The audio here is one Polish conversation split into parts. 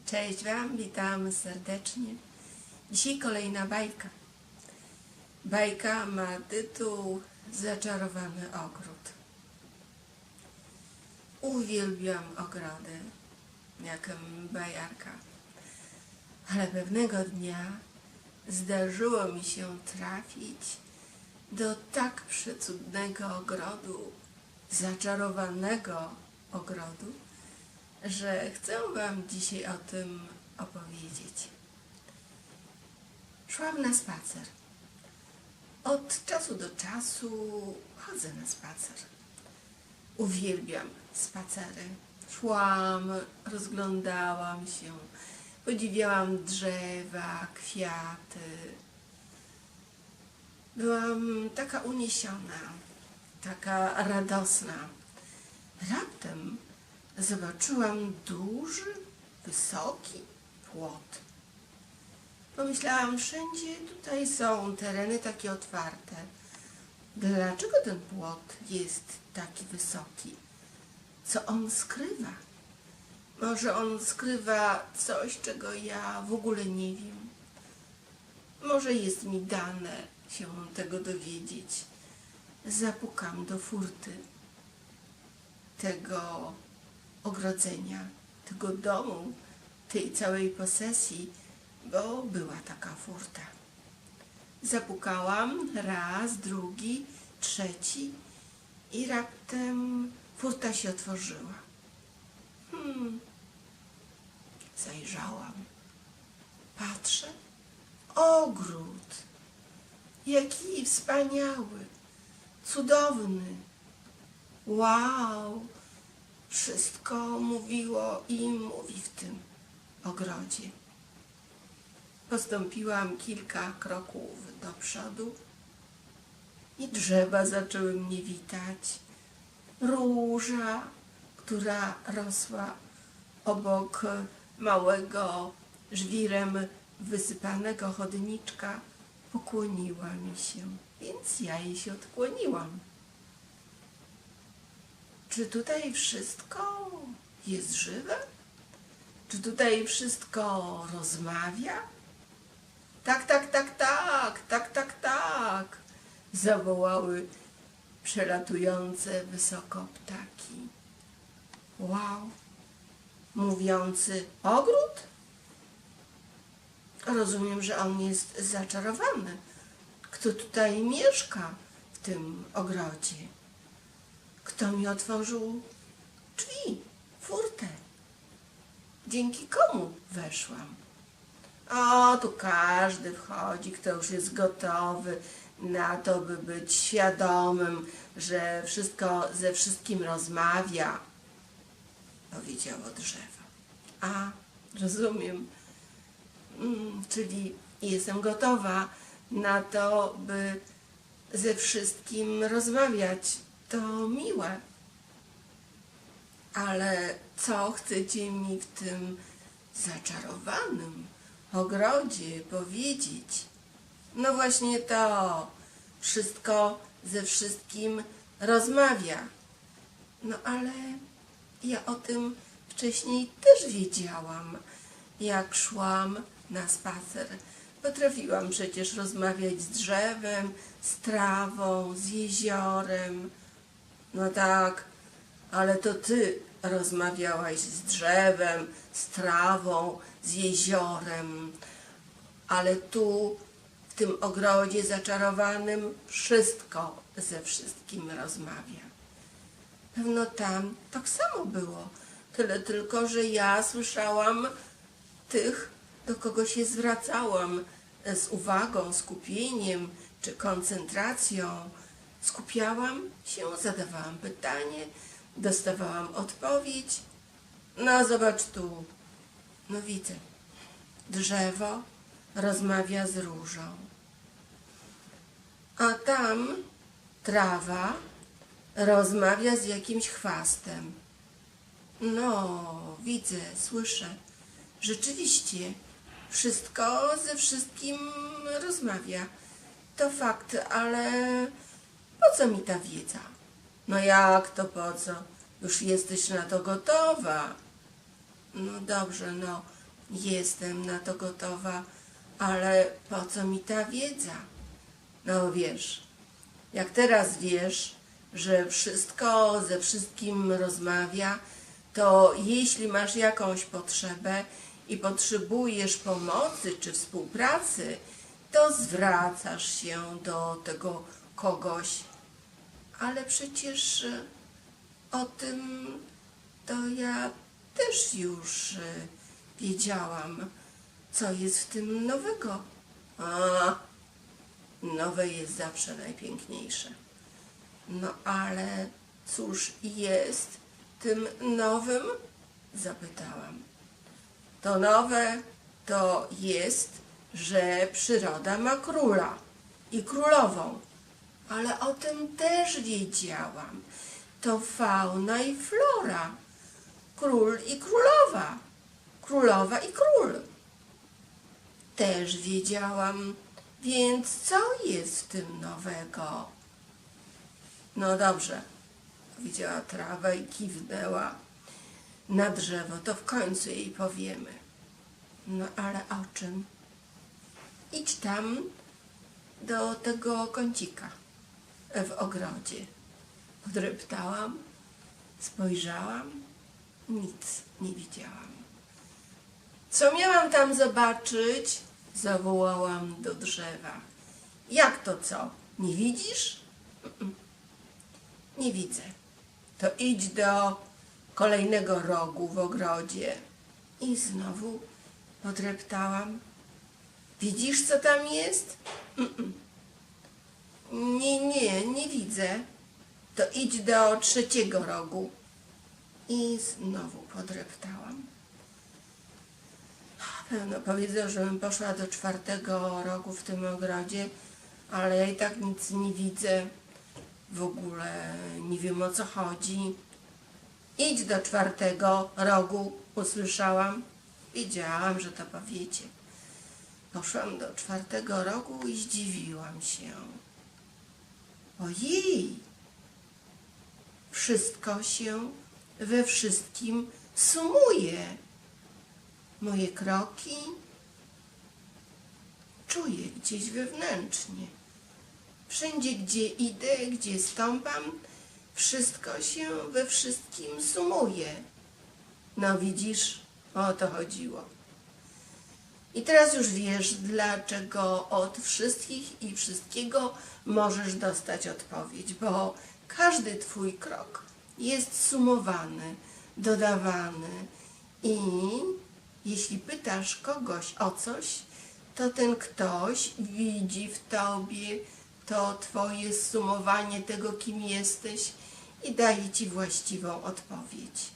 Cześć Wam, witam serdecznie. Dzisiaj kolejna bajka. Bajka ma tytuł Zaczarowany ogród. Uwielbiam ogrody, jak bajarka. Ale pewnego dnia zdarzyło mi się trafić do tak przecudnego ogrodu, zaczarowanego ogrodu, że chcę Wam dzisiaj o tym opowiedzieć. Szłam na spacer. Od czasu do czasu chodzę na spacer. Uwielbiam spacery. Szłam, rozglądałam się, podziwiałam drzewa, kwiaty. Byłam taka uniesiona, taka radosna. Raptem zobaczyłam duży, wysoki płot. Pomyślałam, wszędzie tutaj są tereny takie otwarte. Dlaczego ten płot jest taki wysoki? Co on skrywa? Może on skrywa coś, czego ja w ogóle nie wiem. Może jest mi dane się tego dowiedzieć. Zapukam do furty tego ogrodzenia, tego domu, tej całej posesji, bo była taka furta. Zapukałam raz, drugi, trzeci i raptem furta się otworzyła. Zajrzałam. Patrzę. Ogród. Jaki wspaniały, cudowny. Wow! Wszystko mówiło i mówi w tym ogrodzie. Postąpiłam kilka kroków do przodu i drzewa zaczęły mnie witać. Róża, która rosła obok małego, żwirem wysypanego chodniczka, pokłoniła mi się, więc ja jej się odkłoniłam. Czy tutaj wszystko jest żywe? Czy tutaj wszystko rozmawia? Tak, tak, tak, tak, tak, tak, tak, zawołały przelatujące wysoko ptaki. Wow, mówiący ogród? Rozumiem, że on jest zaczarowany. Kto tutaj mieszka w tym ogrodzie? Kto mi otworzył drzwi, furtę? Dzięki komu weszłam? O, tu każdy wchodzi, kto już jest gotowy na to, by być świadomym, że wszystko ze wszystkim rozmawia, powiedziało drzewo. A, rozumiem. Czyli jestem gotowa na to, by ze wszystkim rozmawiać. To miłe. Ale co chcecie mi w tym zaczarowanym ogrodzie powiedzieć? No właśnie to. Wszystko ze wszystkim rozmawia. No ale ja o tym wcześniej też wiedziałam. Jak szłam na spacer, potrafiłam przecież rozmawiać z drzewem, z trawą, z jeziorem. No tak, ale to ty rozmawiałaś z drzewem, z trawą, z jeziorem. Ale tu, w tym ogrodzie zaczarowanym, wszystko ze wszystkim rozmawia. Pewno tam tak samo było. Tyle tylko, że ja słyszałam tych, do kogo się zwracałam z uwagą, skupieniem czy koncentracją. Skupiałam się, zadawałam pytanie, dostawałam odpowiedź. No zobacz tu, no widzę, drzewo rozmawia z różą, a tam trawa rozmawia z jakimś chwastem. No, widzę, słyszę, rzeczywiście wszystko ze wszystkim rozmawia. To fakt, ale po co mi ta wiedza? No jak to po co? Już jesteś na to gotowa. No dobrze, no Jestem na to gotowa, ale po co mi ta wiedza? No wiesz, jak teraz wiesz, że wszystko ze wszystkim rozmawia, to jeśli masz jakąś potrzebę i potrzebujesz pomocy czy współpracy, to zwracasz się do tego kogoś. Ale przecież o tym to ja też już wiedziałam, co jest w tym nowego. A, nowe jest zawsze najpiękniejsze. No ale cóż jest tym nowym? Zapytałam. To nowe to jest, że przyroda ma króla i królową. Ale o tym też wiedziałam. To fauna i flora. Król i królowa. Królowa i król. Też wiedziałam. Więc co jest w tym nowego? No dobrze, widziała trawę i kiwnęła na drzewo. To w końcu jej powiemy. No ale o czym? Idź tam do tego kącika w ogrodzie. Podreptałam, spojrzałam, nic nie widziałam. Co miałam tam zobaczyć? Zawołałam do drzewa. Jak to co? Nie widzisz? Nie widzę. To idź do kolejnego rogu w ogrodzie. I znowu podreptałam. Widzisz, co tam jest? Nie widzę. To idź do trzeciego rogu. I znowu podreptałam. Pewno powiedzą, żebym poszła do czwartego rogu w tym ogrodzie, ale ja i tak nic nie widzę. W ogóle nie wiem, o co chodzi. Idź do czwartego rogu, usłyszałam. Wiedziałam, że to powiecie. Poszłam do czwartego rogu i zdziwiłam się. Ojej! Wszystko się we wszystkim sumuje. Moje kroki czuję gdzieś wewnętrznie. Wszędzie, gdzie idę, gdzie stąpam, wszystko się we wszystkim sumuje. No widzisz, o to chodziło. I teraz już wiesz, dlaczego od wszystkich i wszystkiego możesz dostać odpowiedź, bo każdy twój krok jest sumowany, dodawany i jeśli pytasz kogoś o coś, to ten ktoś widzi w tobie to twoje sumowanie tego, kim jesteś i daje ci właściwą odpowiedź.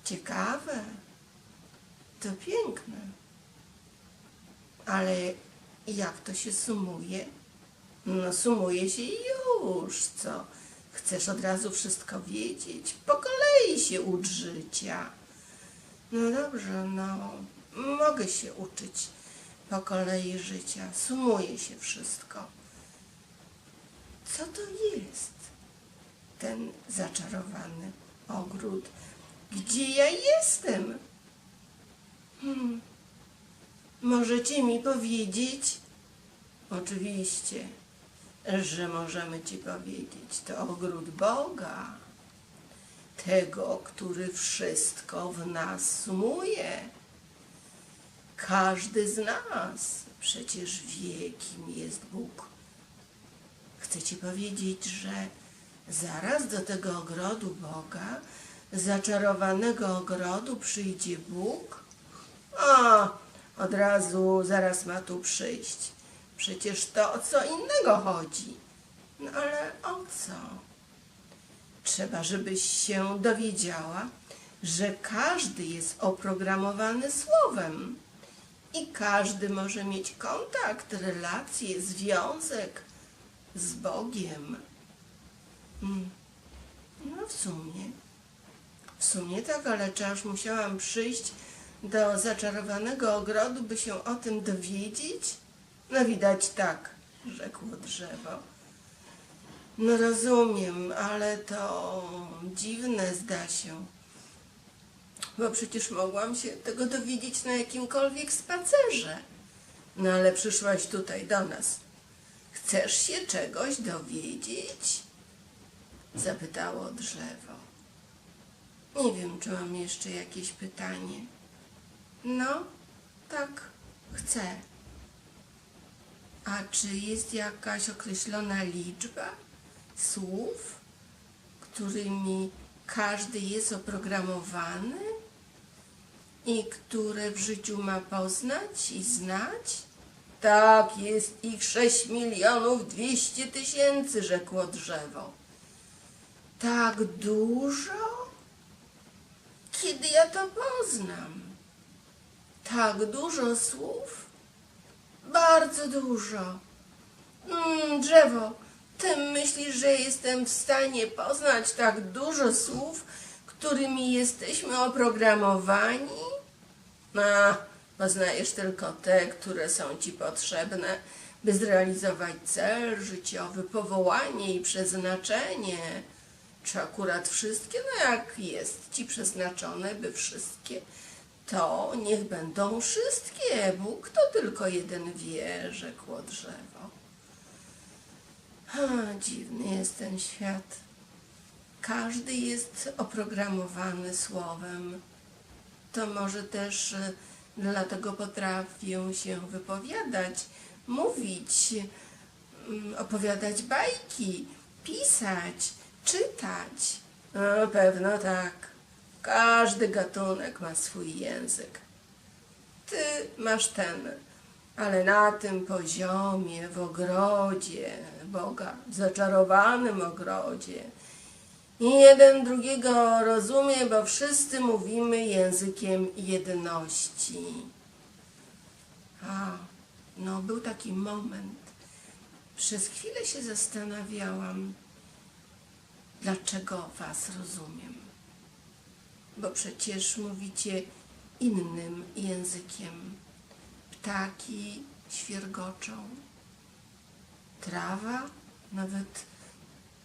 Ciekawe. To piękne. Ale jak to się sumuje? No sumuje się i już, co? Chcesz od razu wszystko wiedzieć? Po kolei się ucz życia. No dobrze, no mogę się uczyć po kolei życia. Sumuje się wszystko. Co to jest ten zaczarowany ogród? Gdzie ja jestem? Możecie mi powiedzieć? Oczywiście, że możemy ci powiedzieć. To ogród Boga, tego, który wszystko w nas sumuje. Każdy z nas przecież wie, kim jest Bóg. Chcę ci powiedzieć, że zaraz do tego ogrodu Boga, zaczarowanego ogrodu, przyjdzie Bóg. Od razu zaraz ma tu przyjść. Przecież to o co innego chodzi. No ale o co? Trzeba, żebyś się dowiedziała, że każdy jest oprogramowany słowem i każdy może mieć kontakt, relację, związek z Bogiem. No w sumie tak, ale czy aż musiałam przyjść do zaczarowanego ogrodu, by się o tym dowiedzieć? No widać tak, rzekło drzewo. No rozumiem, ale to dziwne zda się. bo przecież mogłam się tego dowiedzieć na jakimkolwiek spacerze. No ale przyszłaś tutaj do nas. Chcesz się czegoś dowiedzieć? Zapytało drzewo. Nie wiem, czy mam jeszcze jakieś pytanie. No, tak, chcę. A czy jest jakaś określona liczba słów, którymi każdy jest oprogramowany i które w życiu ma poznać i znać? Tak, jest ich 6 200 000, rzekło drzewo. Tak dużo? Kiedy ja to poznam? Tak dużo słów? Bardzo dużo. Drzewo, ty myślisz, że jestem w stanie poznać tak dużo słów, którymi jesteśmy oprogramowani? Poznajesz tylko te, które są ci potrzebne, by zrealizować cel życiowy, powołanie i przeznaczenie. Czy akurat wszystkie? No jak jest ci przeznaczone, by wszystkie, to niech będą wszystkie. Bóg to tylko jeden wie, rzekło drzewo. Dziwny jest ten świat. Każdy jest oprogramowany słowem. To może też dlatego potrafię się wypowiadać, mówić, opowiadać bajki, pisać, czytać. No, pewno tak. Każdy gatunek ma swój język. Ty masz ten, ale na tym poziomie, w ogrodzie Boga, w zaczarowanym ogrodzie, i jeden drugiego rozumie, bo wszyscy mówimy językiem jedności. No był taki moment. Przez chwilę się zastanawiałam, dlaczego was rozumiem. Bo przecież mówicie innym językiem. Ptaki świergoczą. Trawa nawet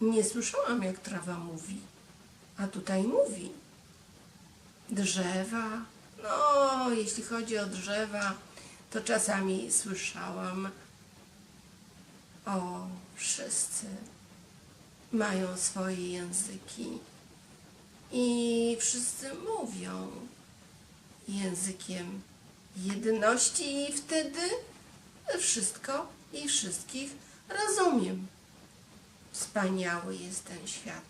nie słyszałam, jak trawa mówi, a tutaj mówi. Drzewa, no jeśli chodzi o drzewa, to czasami słyszałam. Wszyscy mają swoje języki i wszyscy mówią językiem jedności i wtedy wszystko i wszystkich rozumiem. Wspaniały jest ten świat.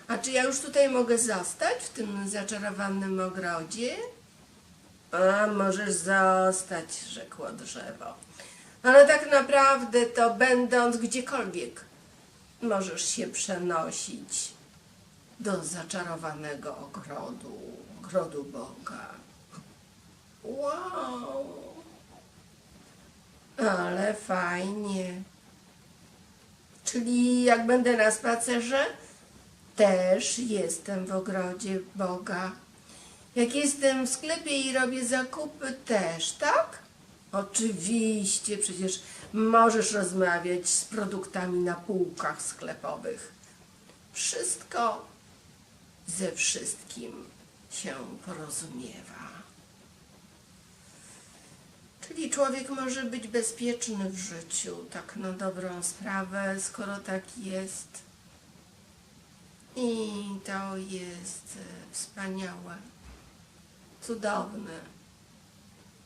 A czy ja już tutaj mogę zostać, w tym zaczarowanym ogrodzie? Możesz zostać, rzekło drzewo. Ale tak naprawdę to będąc gdziekolwiek, możesz się przenosić do zaczarowanego ogrodu Boga. Wow! Ale fajnie. Czyli jak będę na spacerze, też jestem w ogrodzie Boga. Jak jestem w sklepie i robię zakupy, też, tak? Oczywiście, przecież możesz rozmawiać z produktami na półkach sklepowych. Wszystko ze wszystkim się porozumiewa. Czyli człowiek może być bezpieczny w życiu, tak na dobrą sprawę, skoro tak jest. I to jest wspaniałe, cudowne,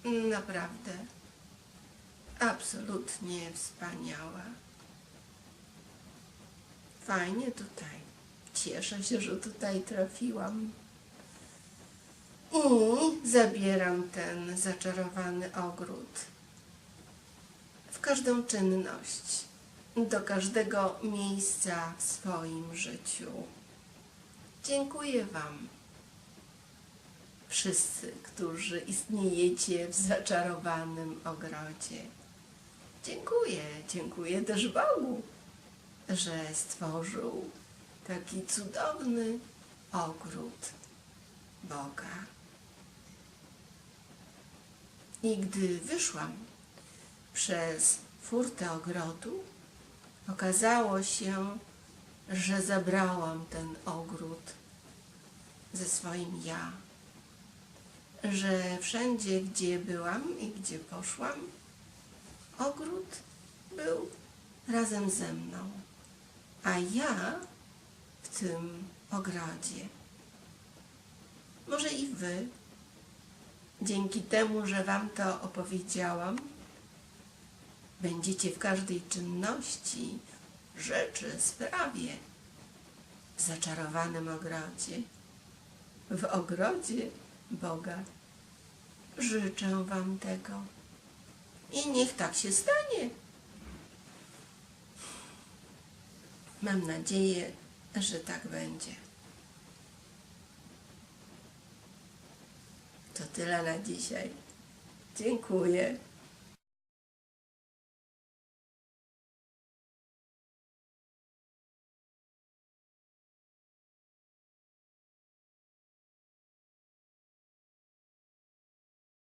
naprawdę, absolutnie wspaniałe. Fajnie tutaj. Cieszę się, że tutaj trafiłam. I zabieram ten zaczarowany ogród w każdą czynność, do każdego miejsca w swoim życiu. Dziękuję wam, wszyscy, którzy istniejecie w zaczarowanym ogrodzie. Dziękuję też Bogu, że stworzył taki cudowny ogród Boga. I gdy wyszłam przez furtę ogrodu, okazało się, że zabrałam ten ogród ze swoim ja że wszędzie, gdzie byłam i gdzie poszłam, ogród był razem ze mną, a ja w tym ogrodzie. Może i wy, dzięki temu, że wam to opowiedziałam, będziecie w każdej czynności, rzeczy, sprawie w zaczarowanym ogrodzie, w ogrodzie Boga. Życzę wam tego i niech tak się stanie. Mam nadzieję, że tak będzie. To tyle na dzisiaj. Dziękuję.